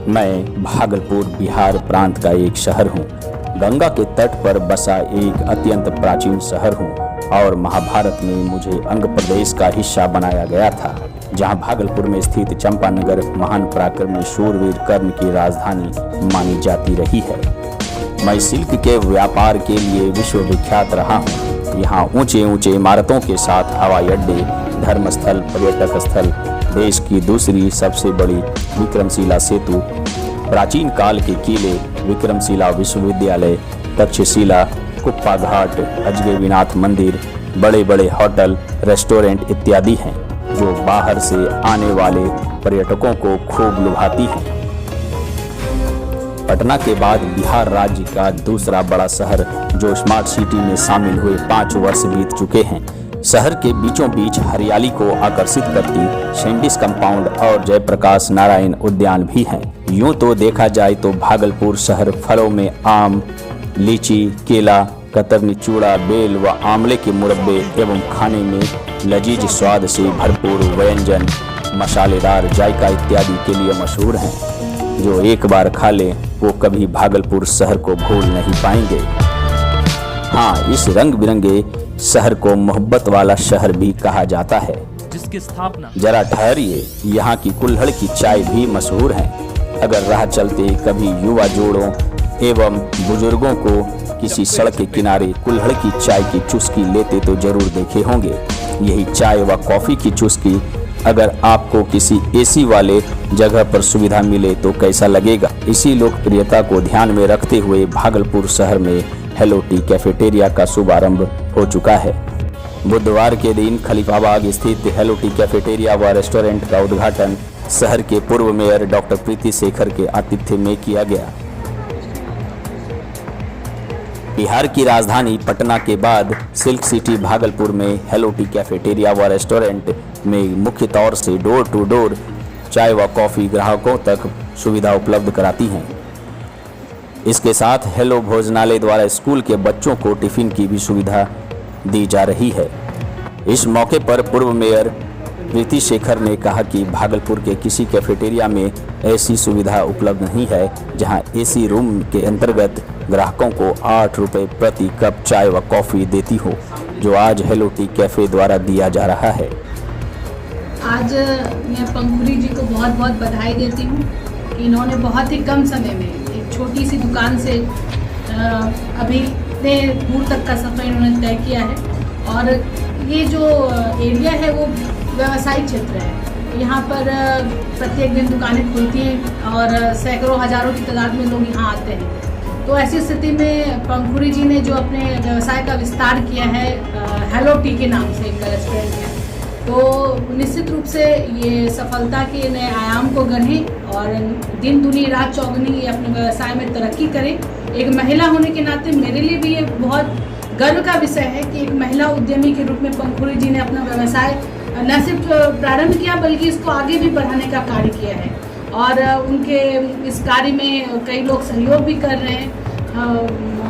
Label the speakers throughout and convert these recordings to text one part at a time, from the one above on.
Speaker 1: मैं भागलपुर बिहार प्रांत का एक शहर हूँ। गंगा के तट पर बसा एक अत्यंत प्राचीन शहर हूँ और महाभारत में मुझे अंग प्रदेश का हिस्सा बनाया गया था, जहाँ भागलपुर में स्थित चंपानगर महान पराक्रमी शूरवीर कर्ण की राजधानी मानी जाती रही है। मैं सिल्क के व्यापार के लिए विश्वविख्यात रहा हूँ। यहाँ ऊंचे ऊंचे इमारतों के साथ हवाई अड्डे, धर्मस्थल, पर्यटक स्थल, देश की दूसरी सबसे बड़ी विक्रमशिला सेतु, प्राचीन काल के किले, विक्रमशिला विश्वविद्यालय, तक्षशिला, कुप्पा घाट, अजगैबीनाथ मंदिर, बड़े बड़े होटल, रेस्टोरेंट इत्यादि हैं, जो बाहर से आने वाले पर्यटकों को खूब लुभाती हैं। पटना के बाद बिहार राज्य का दूसरा बड़ा शहर जो स्मार्ट सिटी में शामिल हुए 5 वर्ष बीत चुके हैं। शहर के बीचों बीच हरियाली को आकर्षित करती सैंडिस कंपाउंड और जयप्रकाश नारायण उद्यान भी हैं। यूं तो देखा जाए तो भागलपुर शहर फलों में आम, लीची, केला, कतरनी चूड़ा, बेल व आंवले के मुरब्बे एवं खाने में लजीज स्वाद से भरपूर व्यंजन, मसालेदार जायका इत्यादि के लिए मशहूर हैं। जो एक बार खा ले वो कभी भागलपुर शहर को भूल नहीं पाएंगे। हाँ, इस रंग बिरंगे शहर को मोहब्बत वाला शहर भी कहा जाता है,
Speaker 2: जिसकी स्थापना
Speaker 1: जरा ठहरिए, यहाँ की कुल्हड़ की चाय भी मशहूर है। अगर राह चलते कभी युवा जोड़ों एवं बुजुर्गों को किसी सड़क के किनारे कुल्हड़ की चाय की चुस्की लेते तो जरूर देखे होंगे। यही चाय व कॉफी की चुस्की अगर आपको किसी एसी वाले जगह पर सुविधा मिले तो कैसा लगेगा। इसी लोकप्रियता को ध्यान में रखते हुए भागलपुर शहर में हेलो टी कैफेटेरिया का शुभारंभ हो चुका है। बुधवार के दिन खलीफाबाग स्थित हेलो टी कैफेटेरिया व रेस्टोरेंट का उद्घाटन शहर के पूर्व मेयर डॉक्टर प्रीति शेखर के आतिथ्य में किया गया। बिहार की राजधानी पटना के बाद सिल्क सिटी भागलपुर में हेलो टी कैफेटेरिया व रेस्टोरेंट में मुख्य तौर से डोर टू डोर चाय व कॉफ़ी ग्राहकों तक सुविधा उपलब्ध कराती हैं। इसके साथ हेलो भोजनालय द्वारा स्कूल के बच्चों को टिफ़िन की भी सुविधा दी जा रही है। इस मौके पर पूर्व मेयर प्रीति शेखर ने कहा कि भागलपुर के किसी कैफेटेरिया में ऐसी सुविधा उपलब्ध नहीं है जहां एसी रूम के अंतर्गत ग्राहकों को 8 रुपये प्रति कप चाय व कॉफ़ी देती हो, जो आज हेलो टी कैफ़े द्वारा दिया जा रहा है।
Speaker 3: आज मैं पंखुड़ी जी को बहुत बहुत बधाई देती हूँ कि इन्होंने बहुत ही कम समय में एक छोटी सी दुकान से अभी इतने दूर तक का सफ़र इन्होंने तय किया है। और ये जो एरिया है वो व्यावसायिक क्षेत्र है। यहाँ पर प्रत्येक दिन दुकानें खुलती हैं और सैकड़ों हजारों की तादाद में लोग यहाँ आते हैं। तो ऐसी स्थिति में पंखुड़ी जी ने जो अपने व्यवसाय का विस्तार किया है हेलो टी के नाम से एक रेस्टोरेंट है, तो निश्चित रूप से ये सफलता के नए आयाम को गढ़ें और दिन दुनी रात चौगुनी ये अपने व्यवसाय में तरक्की करें। एक महिला होने के नाते मेरे लिए भी ये बहुत गर्व का विषय है कि एक महिला उद्यमी के रूप में पंखुड़ी जी ने अपना व्यवसाय न सिर्फ प्रारंभ किया बल्कि इसको आगे भी बढ़ाने का कार्य किया है। और उनके इस कार्य में कई लोग सहयोग भी कर रहे हैं,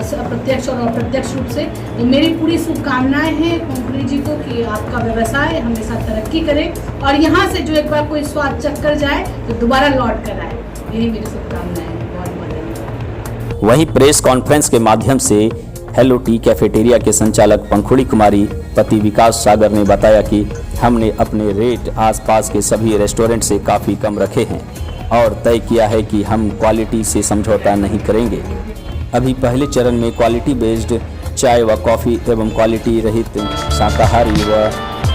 Speaker 3: प्रत्यक्ष और अप्रत्यक्ष रूप से। तो मेरी पूरी शुभकामनाएं हैं पंखुड़ी जी को कि आपका व्यवसाय हमेशा तरक्की करे और यहाँ से जो एक बार कोई स्वाद चक्कर जाए तो दोबारा लौट कर आए। यही मेरी शुभकामनाएं हैं। बहुत बहुत धन्यवाद।
Speaker 1: वहीं प्रेस कॉन्फ्रेंस के माध्यम से हेलो टी कैफेटेरिया के संचालक पंखुड़ी कुमारी पति विकास सागर ने बताया कि हमने अपने रेट आसपास के सभी रेस्टोरेंट से काफ़ी कम रखे हैं और तय किया है कि हम क्वालिटी से समझौता नहीं करेंगे। अभी पहले चरण में क्वालिटी बेस्ड चाय व कॉफ़ी एवं क्वालिटी रहित शाकाहारी व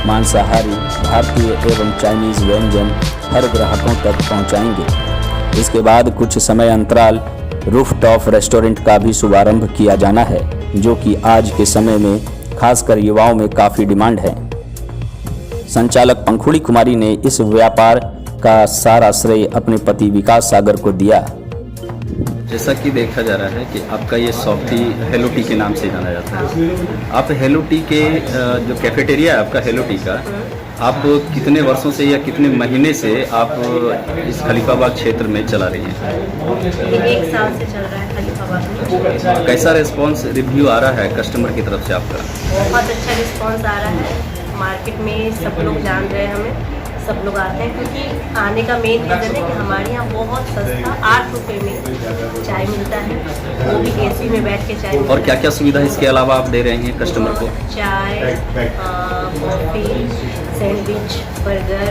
Speaker 1: मांसाहारी भारतीय एवं चाइनीज़ व्यंजन हर ग्राहकों तक पहुंचाएंगे। इसके बाद कुछ समय अंतराल रूफटॉप रेस्टोरेंट का भी शुभारंभ किया जाना है, जो कि आज के समय में खासकर युवाओं में काफ़ी डिमांड है। संचालक पंखुड़ी कुमारी ने इस व्यापार का सारा श्रेय अपने पति विकास सागर को दिया।
Speaker 4: जैसा कि देखा जा रहा है कि आपका ये शॉप ही हेलो टी के नाम से जाना जाता है। आप हेलो टी के जो कैफेटेरिया है आपका हेलो टी का, आप कितने वर्षों से या कितने महीने से आप इस खलीफाबाग क्षेत्र में चला रही हैं?
Speaker 5: 1 साल से चल रहा है खलीफाबाद में।
Speaker 4: कैसा रिस्पांस रिव्यू आ रहा है कस्टमर की तरफ से आपका?
Speaker 5: बहुत अच्छा रिस्पांस आ रहा है। मार्केट में सब लोग जान रहे हैं हमें, सब लोग आते हैं, क्योंकि आने का मेन रीज़न है कि हमारे यहाँ बहुत सस्ता 8 रुपये में चाय मिलता है, वो भी AC में बैठ के चाय।
Speaker 4: और क्या क्या सुविधा इसके अलावा आप दे रहे हैं कस्टमर को?
Speaker 5: चाय, coffee, sandwich, burger,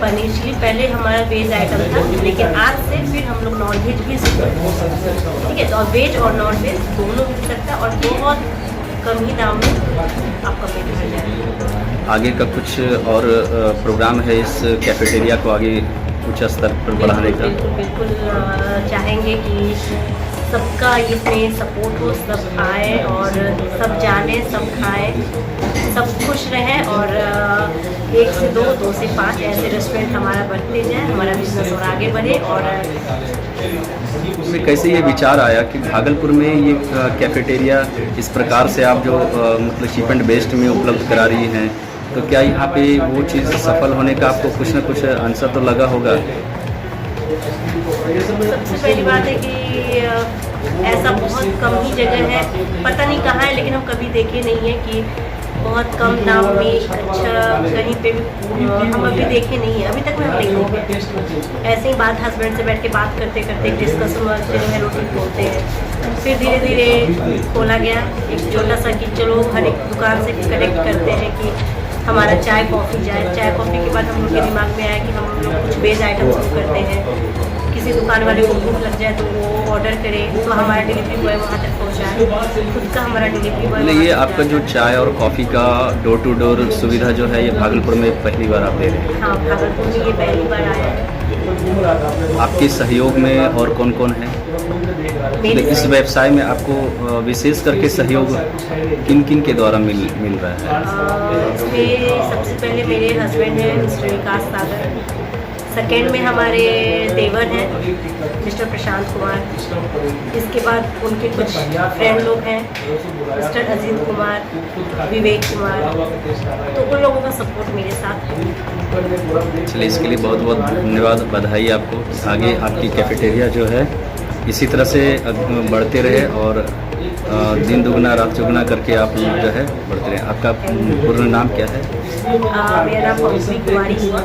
Speaker 5: paneer chilli. पहले हमारा वेज आइटम था, लेकिन आज से फिर हम लोग नॉन वेज भी सीख रहे हैं, ठीक है। तो वेज और नॉन वेज दोनों मिल सकता है और बहुत कम ही दाम में आपका पेट भर जाएगा।
Speaker 4: आगे का कुछ और प्रोग्राम है इस कैफेटेरिया को आगे उच्च स्तर पर बढ़ाने का?
Speaker 5: बिल्कुल चाहेंगे कि सबका इसमें सपोर्ट हो, सब आए और सब जाने, सब खाएं, सब खुश रहें और 1 से 2, 2 से 5 ऐसे रेस्टोरेंट हमारा बढ़ते जाए, हमारा बिजनेस और आगे बढ़े। और
Speaker 4: कैसे ये विचार आया कि भागलपुर में ये कैफेटेरिया इस प्रकार से आप जो मतलब चीप एंड बेस्ट में उपलब्ध करा रही हैं, तो क्या यहाँ पे वो चीज़ सफल होने का आपको कुछ ना कुछ आंसर तो लगा होगा?
Speaker 5: सबसे पहली बात है कि ऐसा बहुत कम ही जगह है, पता नहीं कहाँ है, लेकिन हम कभी देखे नहीं है कि बहुत कम दाम में अच्छा कहीं पे भी हम अभी देखे नहीं है, अभी तक में हम नहीं देखे। ऐसे ही बात हस्बैंड से बैठ के बात करते करते डिस्कशन हुआ, चलो हेलो टी खोलते हैं। फिर धीरे धीरे खोला गया एक छोटा सा कि चलो हर एक दुकान से कनेक्ट करते हैं कि हमारा चाय कॉफ़ी जाए। चाय कॉफ़ी के बाद हम लोग के दिमाग में आया कि हम लोग कुछ वेज आइटम शुरू करते हैं, किसी दुकान वाले को भूख लग जाए तो वो ऑर्डर करे तो हमारा डिलीवरी बॉय वहाँ तक पहुँचाए, खुद का हमारा डिलीवरी बॉय।
Speaker 4: ये आपका जो चाय और कॉफ़ी का डोर टू डोर सुविधा जो है, ये भागलपुर में पहली बार आप दे रहे हैं?
Speaker 5: हाँ, भागलपुर में ये पहली बार आया है।
Speaker 4: आपके सहयोग में और कौन कौन है? इस व्यवसाय में आपको विशेष करके सहयोग किन किन के द्वारा मिल रहा है?
Speaker 5: इसमें सबसे पहले मेरे हस्बैंड हैं मिस्टर विकास सागर, सेकेंड में हमारे देवर हैं मिस्टर प्रशांत कुमार, इसके बाद उनके कुछ फ्रेंड लोग हैं मिस्टर अजीत कुमार, विवेक कुमार, तो उन लोगों का सपोर्ट मेरे साथ है।
Speaker 4: चलिए, इसके लिए बहुत बहुत धन्यवाद, बधाई आपको। आगे आपकी कैफेटेरिया जो है इसी तरह से बढ़ते रहे और दिन दुगना रात चौगुना करके आप जो है बढ़ते रहे। आपका पूर्ण नाम क्या है?
Speaker 5: मेरा नाम पंकवी कुमारी हुआ।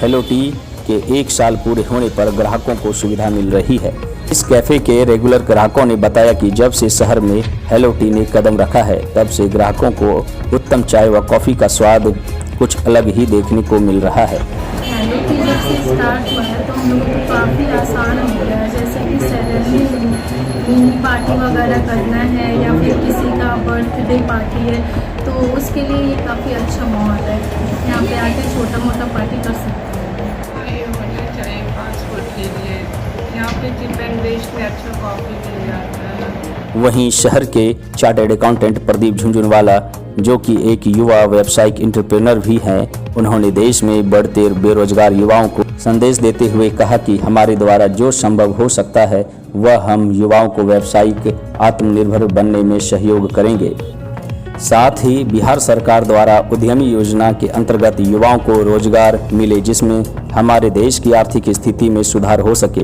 Speaker 1: हेलो टी के 1 साल पूरे होने पर ग्राहकों को सुविधा मिल रही है। इस कैफ़े के रेगुलर ग्राहकों ने बताया कि जब से शहर में हेलो टी ने कदम रखा है, तब से ग्राहकों को उत्तम चाय व कॉफ़ी का स्वाद कुछ अलग ही देखने को मिल रहा है।
Speaker 2: हेलो टी जब से स्टार्ट हुआ है तो हम लोगों को काफ़ी आसान हो गया है, जैसे कि सैलरी मिनी पार्टी वगैरह करना है या फिर किसी का बर्थडे पार्टी है तो उसके लिए ये काफ़ी अच्छा माहौल है। यहाँ पे आके छोटा मोटा पार्टी कर सकते हैं।
Speaker 6: ये होना चाहिए फास्ट फूड के लिए, यहाँ पे चीप एंड बेस्ट में अच्छा कॉफ़ी मिल जाता है।
Speaker 1: वहीं शहर के चार्टर्ड अकाउंटेंट प्रदीप झुंझुनवाला, जो कि एक युवा व्यावसायिक एंटरप्रेन्योर भी हैं, उन्होंने देश में बढ़ते बेरोजगार युवाओं को संदेश देते हुए कहा कि हमारे द्वारा जो संभव हो सकता है वह हम युवाओं को व्यावसायिक आत्मनिर्भर बनने में सहयोग करेंगे। साथ ही बिहार सरकार द्वारा उद्यमी योजना के अंतर्गत युवाओं को रोजगार मिले, जिसमें हमारे देश की आर्थिक स्थिति में सुधार हो सके।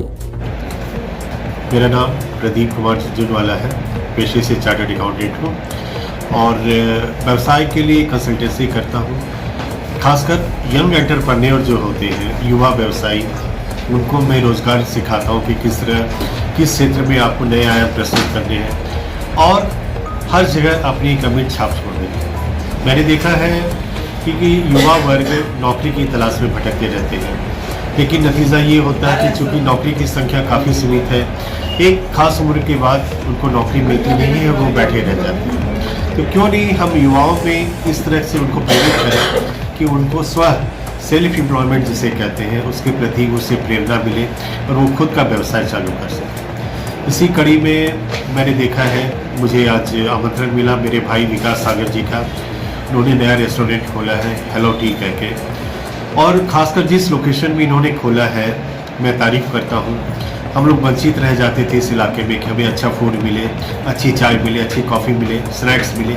Speaker 7: मेरा नाम प्रदीप कुमार झुंझुनवाला है, पेशे से चार्टर्ड अकाउंटेंट हूँ और व्यवसाय के लिए कंसल्टेंसी करता हूँ। खासकर यंग एंटरप्रेन्योर जो होते हैं, युवा व्यवसायी, उनको मैं रोज़गार सिखाता हूँ कि किस क्षेत्र में आपको नए आयाम प्रस्तुत करने हैं और हर जगह अपनी कमिट छाप छोड़नी है। मैंने देखा है कि युवा वर्ग नौकरी की तलाश में भटकते रहते हैं, लेकिन नतीजा ये होता है कि चूँकि नौकरी की संख्या काफ़ी सीमित है, एक खास उम्र के बाद उनको नौकरी मिलती नहीं है, वो बैठे रह जाते हैं। तो क्यों नहीं हम युवाओं में इस तरह से उनको प्रेरित करें कि उनको सेल्फ एम्प्लॉयमेंट जिसे कहते हैं उसके प्रति उससे प्रेरणा मिले और वो खुद का व्यवसाय चालू कर सकें। इसी कड़ी में मैंने देखा है, मुझे आज आमंत्रण मिला मेरे भाई विकास सागर जी का, उन्होंने नया रेस्टोरेंट खोला है हेलो टी कह के, और ख़ासकर जिस लोकेशन में इन्होंने खोला है मैं तारीफ़ करता हूँ। हम लोग वंचित रह जाते थे इस इलाके में कि हमें अच्छा फूड मिले, अच्छी चाय मिले, अच्छी कॉफ़ी मिले, स्नैक्स मिले,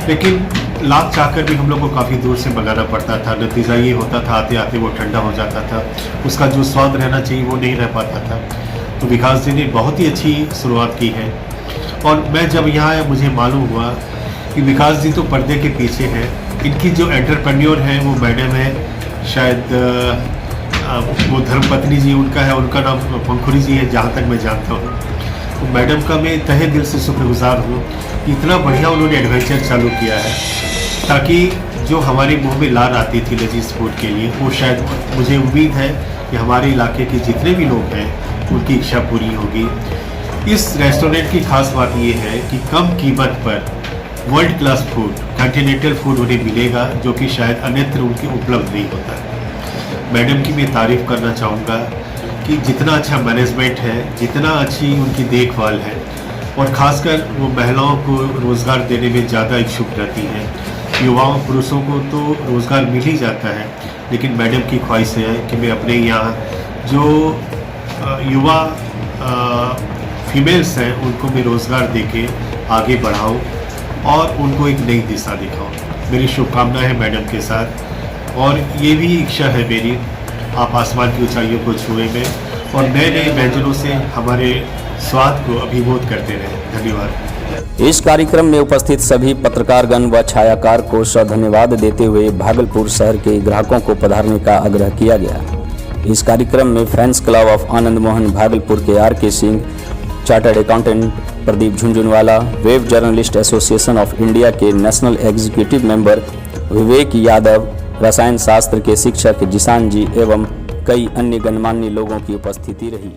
Speaker 7: लेकिन लाख चाहकर भी हम लोग को काफ़ी दूर से मंगाना पड़ता था। नतीजा ये होता था आते आते वो ठंडा हो जाता था, उसका जो स्वाद रहना चाहिए वो नहीं रह पाता था। तो विकास जी ने बहुत ही अच्छी शुरुआत की है और मैं जब यहाँ आया मुझे मालूम हुआ कि विकास जी तो पर्दे के पीछे हैं, इनकी जो एंटरप्रेन्योर हैं वो मैडम है, शायद वो धर्मपत्नी जी उनका है, उनका नाम पंखुरी जी है जहाँ तक मैं जानता हूँ। तो मैडम का मैं तहे दिल से शुक्रगुजार हूँ कि इतना बढ़िया उन्होंने एडवेंचर चालू किया है, ताकि जो हमारे मुंह में लार आती थी लजीज फूड के लिए, वो शायद मुझे उम्मीद है कि हमारे इलाके के जितने भी लोग हैं उनकी इच्छा पूरी होगी। इस रेस्टोरेंट की खास बात ये है कि कम कीमत पर world class food, continental food उन्हें मिलेगा, जो कि शायद अन्यत्र उनके उपलब्ध नहीं होता है। मैडम की मैं तारीफ़ करना चाहूँगा कि जितना अच्छा मैनेजमेंट है, जितना अच्छी उनकी देखभाल है, और ख़ासकर वो महिलाओं को रोज़गार देने में ज़्यादा इच्छुक रहती हैं। युवाओं पुरुषों को तो रोज़गार मिल ही जाता है, लेकिन मैडम की ख्वाहिश है कि मैं अपने यहाँ जो युवा फीमेल्स हैं उनको मैं रोज़गार देके आगे बढ़ाऊँ और उनको एक नई दिशा दिखाऊँ। मेरी शुभकामनाएं हैं मैडम के साथ, और ये भी इच्छा है मेरी आप आसमान की ऊंचाइयों को छुए में और नए नए व्यंजनों से हमारे स्वाद को अभिभूत करते रहें। धन्यवाद।
Speaker 1: इस कार्यक्रम में उपस्थित सभी पत्रकारगण व छायाकार को धन्यवाद देते हुए भागलपुर शहर के ग्राहकों को पधारने का आग्रह किया गया। इस कार्यक्रम में friends club of Anand Mohan Bhagalpur के R.K. Singh, chartered accountant Pradeep Jhunjhunwala, web journalist association of India के नेशनल एग्जीक्यूटिव मेंबर विवेक यादव, रसायन शास्त्र के शिक्षक जिसान जी एवं कई अन्य गणमान्य लोगों की उपस्थिति रही।